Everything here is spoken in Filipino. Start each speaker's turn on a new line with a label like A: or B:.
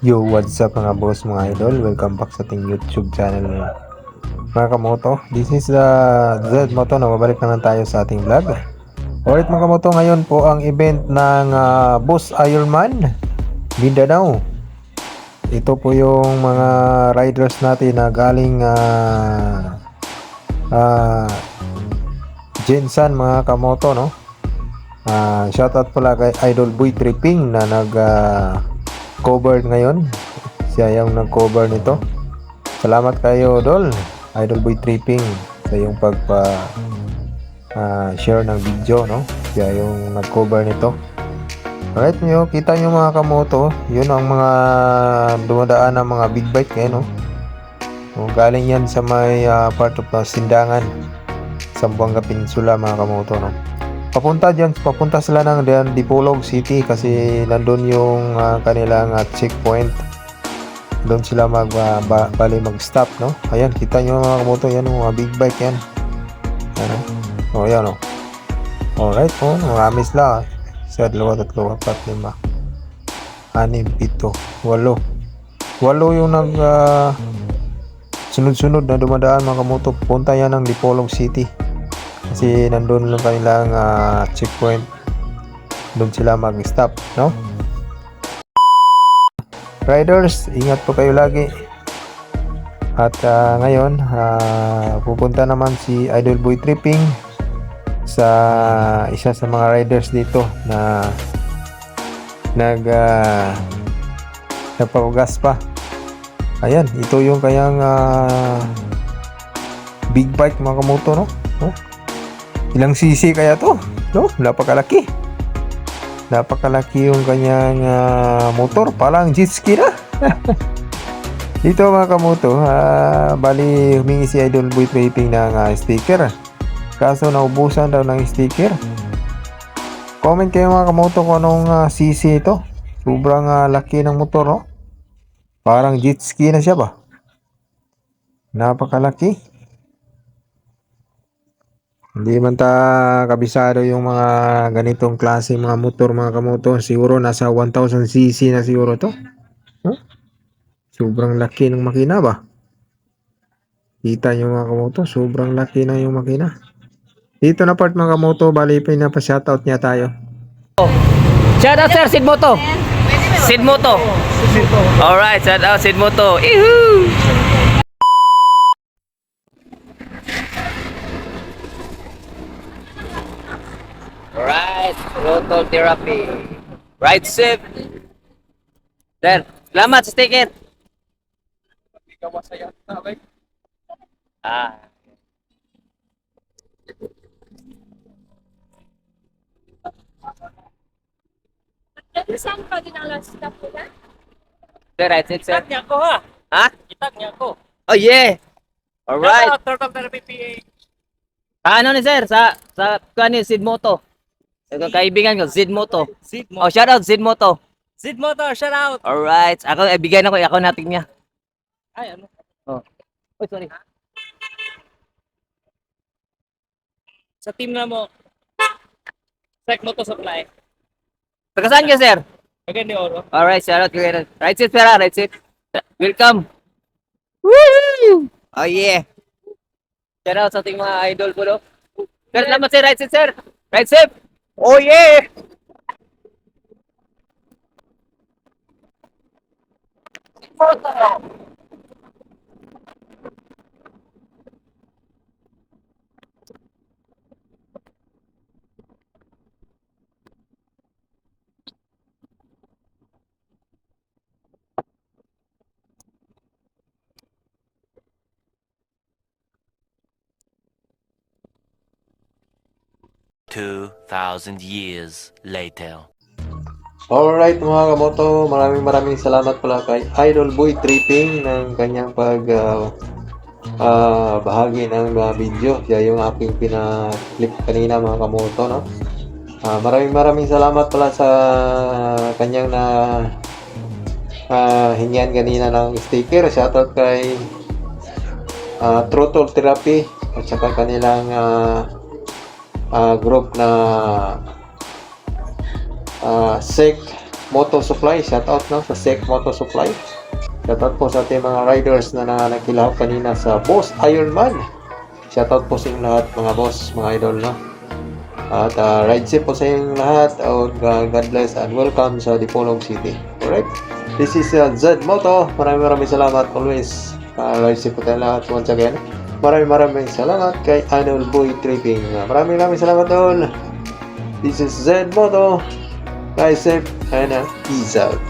A: Yo, what's up mga boss, mga idol? Welcome back sa ating YouTube channel mga kamoto. This is the Z Moto na babalik naman tayo sa ating vlog. Alright mga kamoto, ngayon po ang event ng Boss Ironman Mindanao. Ito po yung mga riders natin na galing Jensan mga kamoto, no? Shoutout pala kay Idol Boy Tripping na cover ngayon. Siya yung nag-cover nito. Salamat kayo, Idol Boy Tripping, sa yung share ng video, no? Siya yung nag-cover nito. Alright nyo, kita nyo mga kamoto, yun ang mga dumadaan ng mga big bike no? Galing yan sa may part of Sindangan, Zamboanga Peninsula mga kamoto, no? Papunta sila ng Dipolog City kasi nandun yung kanilang checkpoint. Doon sila mag-stop, no? Ayan, kita nyo mga kamoto, yan mga big bike yan. Ano? Oh, yan oh. Alright po, marami sila. 1, 2, 3, 4, 5, 6, 7, 8. 8 yung sunod-sunod na dumadaan mga kamoto. Punta yan ng Dipolog City. Kasi nandun lang kanilang checkpoint. Doon sila mag-stop, no? Riders, ingat po kayo lagi. At ngayon, pupunta naman si Idol Boy Tripping sa isa sa mga riders dito na nagpapagas pa. Ayan, ito yung kayang big bike mga kamoto, no? Ilang cc kaya to? No? Napakalaki yung kanyang motor, parang jet ski na. Dito mga kamoto, bali humingi si Idol Boy Tripping ng sticker, kaso naubusan daw ng sticker. Comment kayo mga kamoto kung anong cc ito. Sobrang laki ng motor, no? Parang jet ski na siya ba? Napakalaki. Hindi man kabisado yung mga ganitong klase mga motor mga kamoto. Siguro nasa 1000cc na siguro to. Huh? Sobrang laki ng makina ba? Kita nyo mga kamoto, sobrang laki na yung makina. Dito na part mga kamoto, bali pinapa-shoutout niya tayo.
B: Shout out sir, Sid Moto. Sid Moto. Alright, shout out Sid Moto. Ihoo! Alright, rotor therapy. Right safe. Sir, salamat sa sticker. Ah.
C: Saan ka din ang last stop ko na?
B: Sir, right safe sir.
D: Itag niya ako ha.
B: Ha?
D: Itag niya ako.
B: Oh yeah. Alright.
D: Shout out Turtle Therapy PA.
B: Ano ni sir? Sa kani Sid Moto. Ito kaibigan ko, Sid Moto.
D: Sid
B: Oh, shout out Sid Moto.
D: Sid Motor, shout out.
B: Alright. Ako, bigyan ako natin niya.
D: Ay, ano?
B: Oh. Oy, sorry.
D: Sa team na mo. Sec Moto Supply.
B: Taga saan ka, sir?
D: Again ni Oro.
B: Alright, shout out kayo. Right seat, pera. Right seat. Welcome. Woo! Oh, yeah. Shout out sa ating mga idol po, no? Sir, salamat sir. Right seat, sir. Right seat. Oh, yeah.
E: Years later.
A: Alright mga kamoto, maraming salamat pala kay Idol Boy Tripping ng kanyang bahagi ng video. Siya yung aking pina-clip kanina mga kamoto, no? Maraming salamat pala sa kanyang hingian kanina ng sticker. Shoutout kay Throttle Therapy at saka kanilang group na SEC Moto Supply. Shoutout no sa Sec Moto Supply. Shoutout po sa ating mga riders na nakilahok kanina sa Boss Ironman. Shoutout po sa inyong lahat mga boss, mga idol no. At ride safe po sa inyong lahat. God bless and welcome sa Dipolog City. Alright. This is Z Moto. Maraming salamat always. Ride safe po tayo lahat once again. Maraming salamat kay Annual Boy Tripping. Maraming salamat doon. This is Z Moto. Ride safe and peace out.